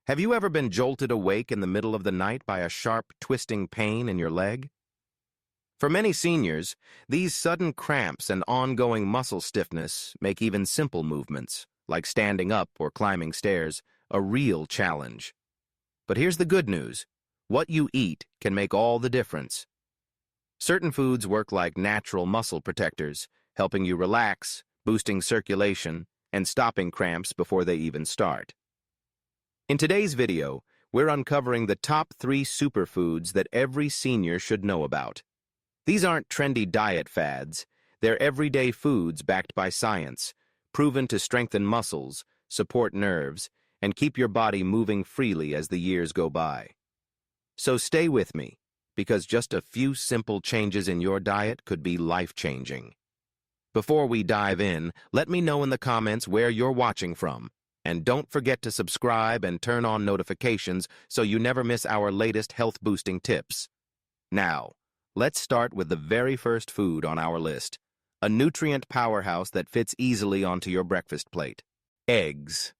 Have you ever been jolted awake in the middle of the night by a sharp, twisting pain in your leg? For many seniors, these sudden cramps and ongoing muscle stiffness make even simple movements, like standing up or climbing stairs, a real challenge. But here's the good news. What you eat can make all the difference. Certain foods work like natural muscle protectors, helping you relax, boosting circulation, and stopping cramps before they even start. In today's video, we're uncovering the top 3 superfoods that every senior should know about. These aren't trendy diet fads. They're everyday foods backed by science, proven to strengthen muscles, support nerves, and keep your body moving freely as the years go by. So stay with me, because just a few simple changes in your diet could be life-changing. Before we dive in, let me know in the comments where you're watching from. And don't forget to subscribe and turn on notifications so you never miss our latest health-boosting tips. Now, let's start with the very first food on our list, a nutrient powerhouse that fits easily onto your breakfast plate: eggs.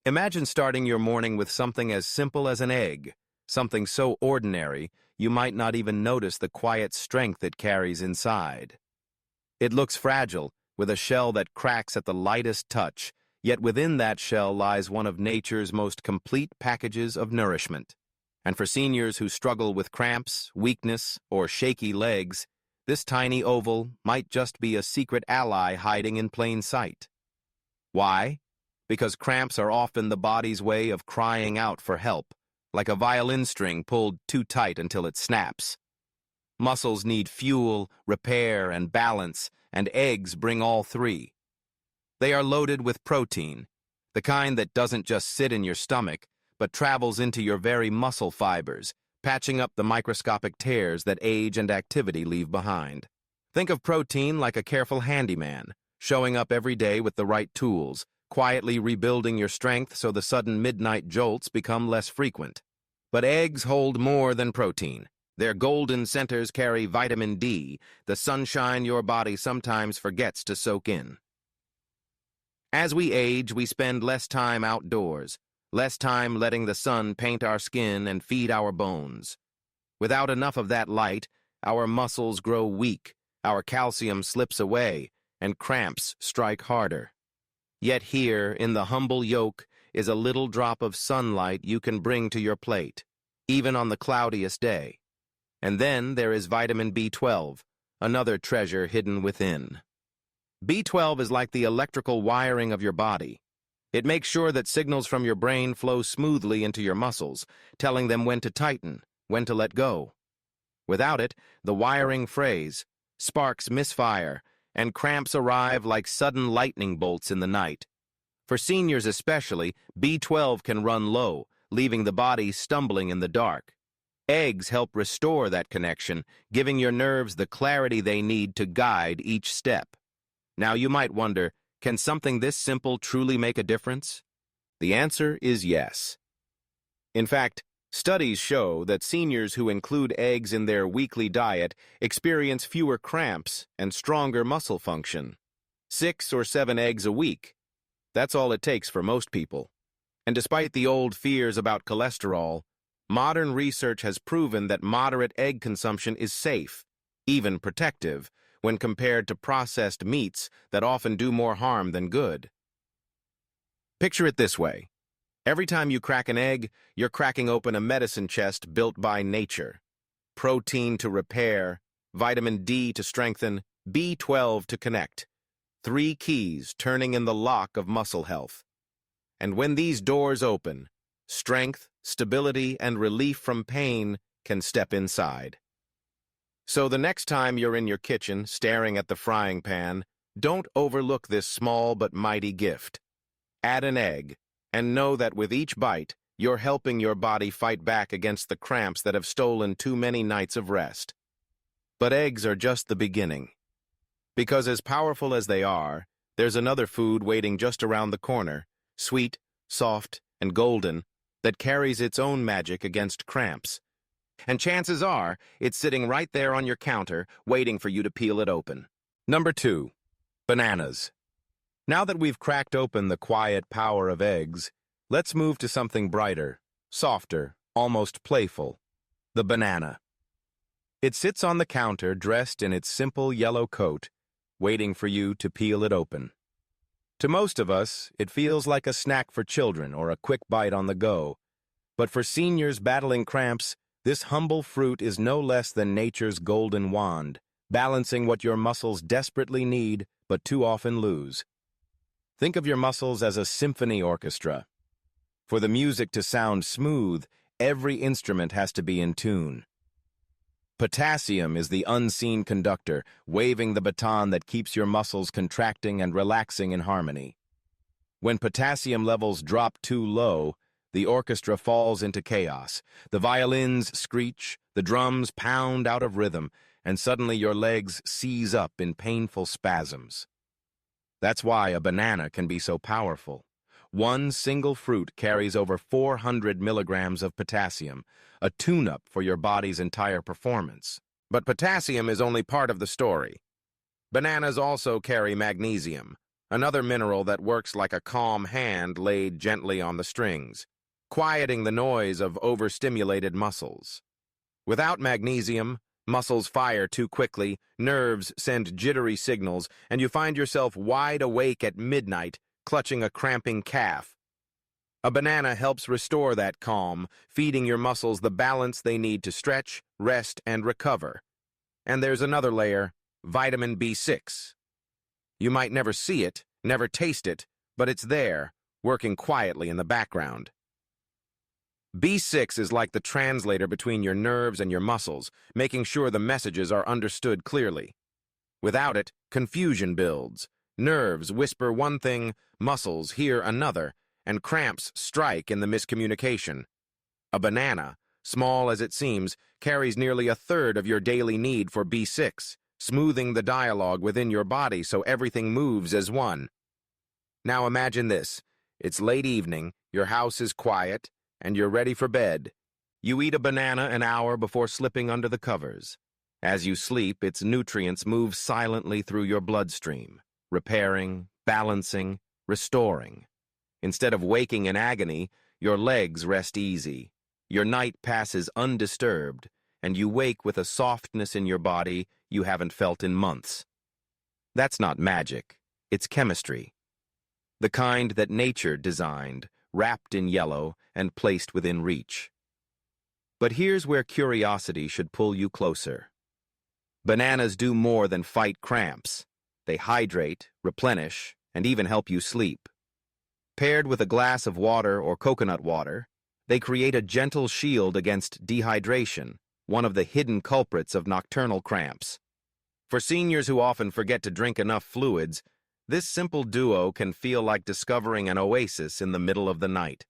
Imagine starting your morning with something as simple as an egg, something so ordinary you might not even notice the quiet strength it carries inside. It looks fragile, with a shell that cracks at the lightest touch, yet within that shell lies one of nature's most complete packages of nourishment. And for seniors who struggle with cramps, weakness, or shaky legs, this tiny oval might just be a secret ally hiding in plain sight. Why? Because cramps are often the body's way of crying out for help, like a violin string pulled too tight until it snaps. Muscles need fuel, repair, and balance, and eggs bring all 3. They are loaded with protein, the kind that doesn't just sit in your stomach, but travels into your very muscle fibers, patching up the microscopic tears that age and activity leave behind. Think of protein like a careful handyman, showing up every day with the right tools, quietly rebuilding your strength so the sudden midnight jolts become less frequent. But eggs hold more than protein. Their golden centers carry vitamin D, the sunshine your body sometimes forgets to soak in. As we age, we spend less time outdoors, less time letting the sun paint our skin and feed our bones. Without enough of that light, our muscles grow weak, our calcium slips away, and cramps strike harder. Yet here, in the humble yoke, is a little drop of sunlight you can bring to your plate, even on the cloudiest day. And then there is vitamin B12, another treasure hidden within. B12 is like the electrical wiring of your body. It makes sure that signals from your brain flow smoothly into your muscles, telling them when to tighten, when to let go. Without it, the wiring frays, sparks misfire, and cramps arrive like sudden lightning bolts in the night. For seniors especially, B12 can run low, leaving the body stumbling in the dark. Eggs help restore that connection, giving your nerves the clarity they need to guide each step. Now you might wonder, can something this simple truly make a difference? The answer is yes. In fact, studies show that seniors who include eggs in their weekly diet experience fewer cramps and stronger muscle function. 6 or 7 eggs a week. That's all it takes for most people. And despite the old fears about cholesterol, modern research has proven that moderate egg consumption is safe, even protective, when compared to processed meats that often do more harm than good. Picture it this way. Every time you crack an egg, you're cracking open a medicine chest built by nature. Protein to repair, vitamin D to strengthen, B12 to connect. 3 keys turning in the lock of muscle health. And when these doors open, strength, stability, and relief from pain can step inside. So the next time you're in your kitchen staring at the frying pan, don't overlook this small but mighty gift. Add an egg, and know that with each bite, you're helping your body fight back against the cramps that have stolen too many nights of rest. But eggs are just the beginning. Because as powerful as they are, there's another food waiting just around the corner, sweet, soft, and golden, that carries its own magic against cramps. And chances are, it's sitting right there on your counter, waiting for you to peel it open. Number 2. Bananas. Now that we've cracked open the quiet power of eggs, Let's move to something brighter, softer, almost playful. The banana. It sits on the counter dressed in its simple yellow coat, waiting for you to peel it open. To most of us, it feels like a snack for children or a quick bite on the go. But for seniors battling cramps, this humble fruit is no less than nature's golden wand, balancing what your muscles desperately need but too often lose. Think of your muscles as a symphony orchestra. For the music to sound smooth, every instrument has to be in tune. Potassium is the unseen conductor, waving the baton that keeps your muscles contracting and relaxing in harmony. When potassium levels drop too low, the orchestra falls into chaos. The violins screech, the drums pound out of rhythm, and suddenly your legs seize up in painful spasms. That's why a banana can be so powerful. One single fruit carries over 400 milligrams of potassium, a tune-up for your body's entire performance. But potassium is only part of the story. Bananas also carry magnesium, another mineral that works like a calm hand laid gently on the strings, quieting the noise of overstimulated muscles. Without magnesium, muscles fire too quickly, nerves send jittery signals, and you find yourself wide awake at midnight, clutching a cramping calf. A banana helps restore that calm, feeding your muscles the balance they need to stretch, rest, and recover. And there's another layer, vitamin B6. You might never see it, never taste it, but it's there, working quietly in the background. B6 is like the translator between your nerves and your muscles, making sure the messages are understood clearly. Without it, confusion builds. Nerves whisper one thing, muscles hear another, and cramps strike in the miscommunication. A banana, small as it seems, carries nearly a third of your daily need for B6, smoothing the dialogue within your body so everything moves as one. Now imagine this. It's late evening, your house is quiet, and you're ready for bed. You eat a banana an hour before slipping under the covers. As you sleep, its nutrients move silently through your bloodstream, repairing, balancing, restoring. Instead of waking in agony, your legs rest easy. Your night passes undisturbed, and you wake with a softness in your body you haven't felt in months. That's not magic, it's chemistry. The kind that nature designed, wrapped in yellow and placed within reach. But here's where curiosity should pull you closer. Bananas do more than fight cramps. They hydrate, replenish, and even help you sleep. Paired with a glass of water or coconut water, they create a gentle shield against dehydration, one of the hidden culprits of nocturnal cramps. For seniors who often forget to drink enough fluids, this simple duo can feel like discovering an oasis in the middle of the night.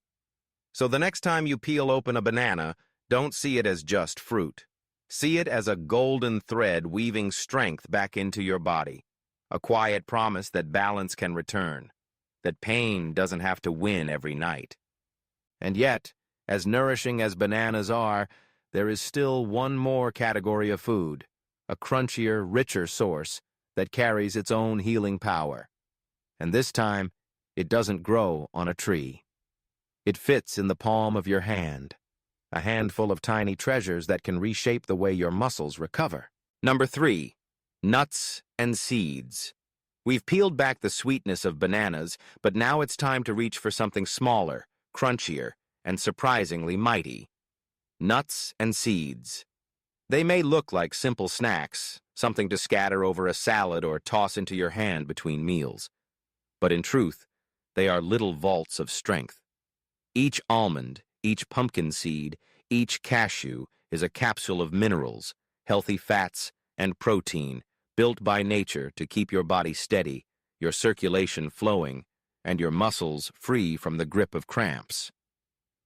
So the next time you peel open a banana, don't see it as just fruit. See it as a golden thread weaving strength back into your body, a quiet promise that balance can return, that pain doesn't have to win every night. And yet, as nourishing as bananas are, there is still one more category of food, a crunchier, richer source that carries its own healing power. And this time, it doesn't grow on a tree. It fits in the palm of your hand, a handful of tiny treasures that can reshape the way your muscles recover. Number 3, nuts and seeds. We've peeled back the sweetness of bananas, but now it's time to reach for something smaller, crunchier, and surprisingly mighty. Nuts and seeds. They may look like simple snacks, something to scatter over a salad or toss into your hand between meals. But in truth, they are little vaults of strength. Each almond, each pumpkin seed, each cashew is a capsule of minerals, healthy fats, and protein, built by nature to keep your body steady, your circulation flowing, and your muscles free from the grip of cramps.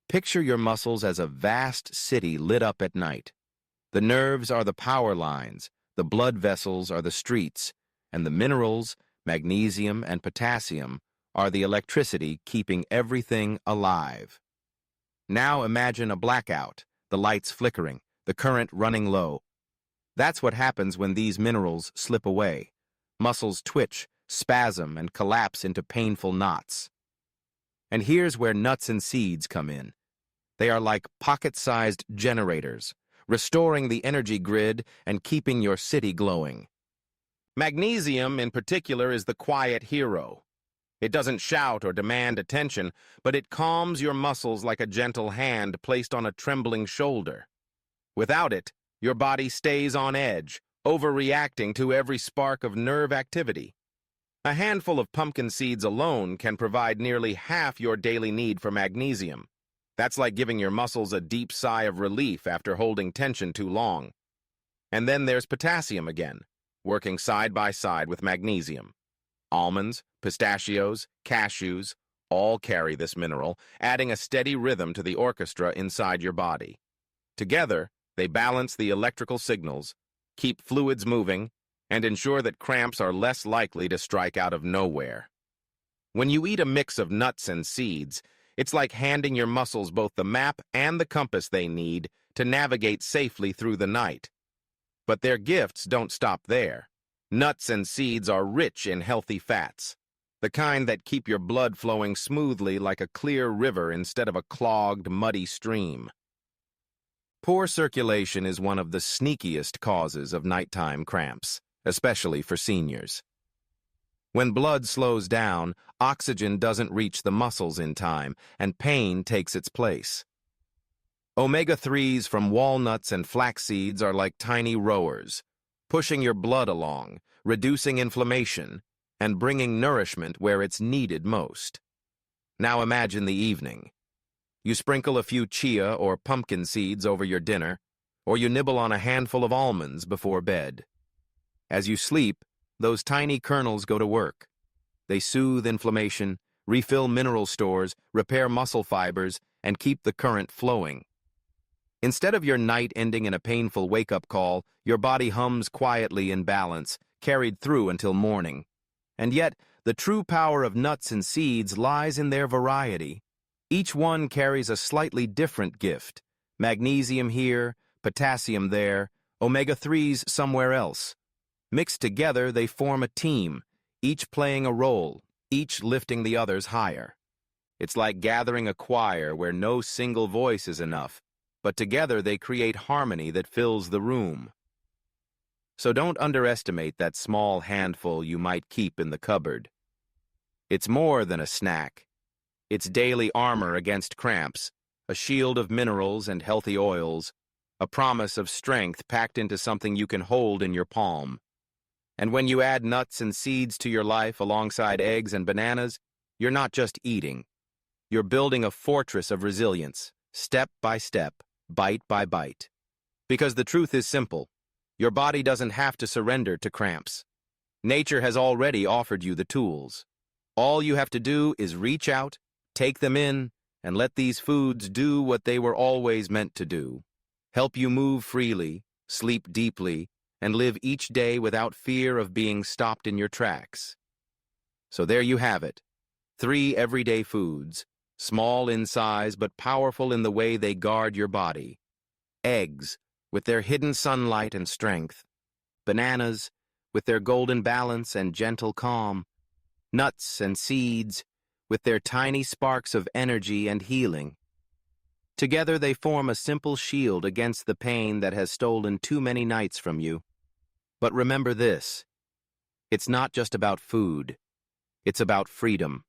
Picture your muscles as a vast city lit up at night. The nerves are the power lines, the blood vessels are the streets, and the minerals, magnesium and potassium, are the electricity keeping everything alive. Now imagine a blackout, the lights flickering, the current running low. That's what happens when these minerals slip away. Muscles twitch, spasm, and collapse into painful knots. And here's where nuts and seeds come in. They are like pocket-sized generators, restoring the energy grid and keeping your city glowing. Magnesium, in particular, is the quiet hero. It doesn't shout or demand attention, but it calms your muscles like a gentle hand placed on a trembling shoulder. Without it, your body stays on edge, overreacting to every spark of nerve activity. A handful of pumpkin seeds alone can provide nearly half your daily need for magnesium. That's like giving your muscles a deep sigh of relief after holding tension too long. And then there's potassium again, working side by side with magnesium. Almonds, pistachios, cashews, all carry this mineral, adding a steady rhythm to the orchestra inside your body. Together, they balance the electrical signals, keep fluids moving, and ensure that cramps are less likely to strike out of nowhere. When you eat a mix of nuts and seeds, it's like handing your muscles both the map and the compass they need to navigate safely through the night. But their gifts don't stop there. Nuts and seeds are rich in healthy fats, the kind that keep your blood flowing smoothly like a clear river instead of a clogged, muddy stream. Poor circulation is one of the sneakiest causes of nighttime cramps, especially for seniors. When blood slows down, oxygen doesn't reach the muscles in time, and pain takes its place. Omega-3s from walnuts and flax seeds are like tiny rowers, pushing your blood along, reducing inflammation, and bringing nourishment where it's needed most. Now imagine the evening. You sprinkle a few chia or pumpkin seeds over your dinner, or you nibble on a handful of almonds before bed. As you sleep, those tiny kernels go to work. They soothe inflammation, refill mineral stores, repair muscle fibers, and keep the current flowing. Instead of your night ending in a painful wake-up call, your body hums quietly in balance, carried through until morning. And yet, the true power of nuts and seeds lies in their variety. Each one carries a slightly different gift. Magnesium here, potassium there, omega-3s somewhere else. Mixed together, they form a team, each playing a role, each lifting the others higher. It's like gathering a choir where no single voice is enough, but together they create harmony that fills the room. So don't underestimate that small handful you might keep in the cupboard. It's more than a snack. It's daily armor against cramps, a shield of minerals and healthy oils, a promise of strength packed into something you can hold in your palm. And when you add nuts and seeds to your life alongside eggs and bananas, you're not just eating. You're building a fortress of resilience, step by step, bite by bite. Because the truth is simple. Your body doesn't have to surrender to cramps. Nature has already offered you the tools. All you have to do is reach out, take them in, and let these foods do what they were always meant to do. Help you move freely, sleep deeply, and live each day without fear of being stopped in your tracks. So there you have it. 3 everyday foods, small in size but powerful in the way they guard your body. Eggs, with their hidden sunlight and strength. Bananas, with their golden balance and gentle calm. Nuts and seeds, with their tiny sparks of energy and healing. Together they form a simple shield against the pain that has stolen too many nights from you. But remember this, it's not just about food, it's about freedom.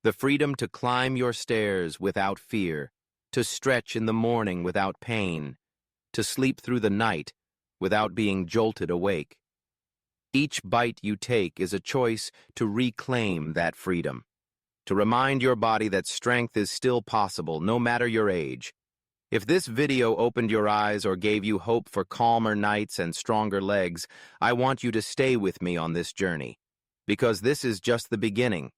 The freedom to climb your stairs without fear, to stretch in the morning without pain, to sleep through the night without being jolted awake. Each bite you take is a choice to reclaim that freedom, to remind your body that strength is still possible no matter your age. If this video opened your eyes or gave you hope for calmer nights and stronger legs, I want you to stay with me on this journey, because this is just the beginning.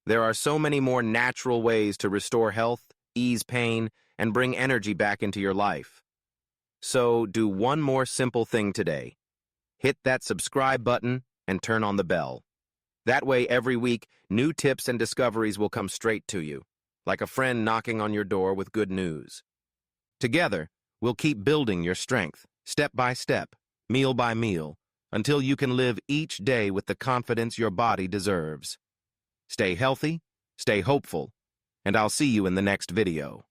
There are so many more natural ways to restore health, ease pain, and bring energy back into your life. So do one more simple thing today. Hit that subscribe button and turn on the bell. That way every week, new tips and discoveries will come straight to you, like a friend knocking on your door with good news. Together, we'll keep building your strength, step by step, meal by meal, until you can live each day with the confidence your body deserves. Stay healthy, stay hopeful, and I'll see you in the next video.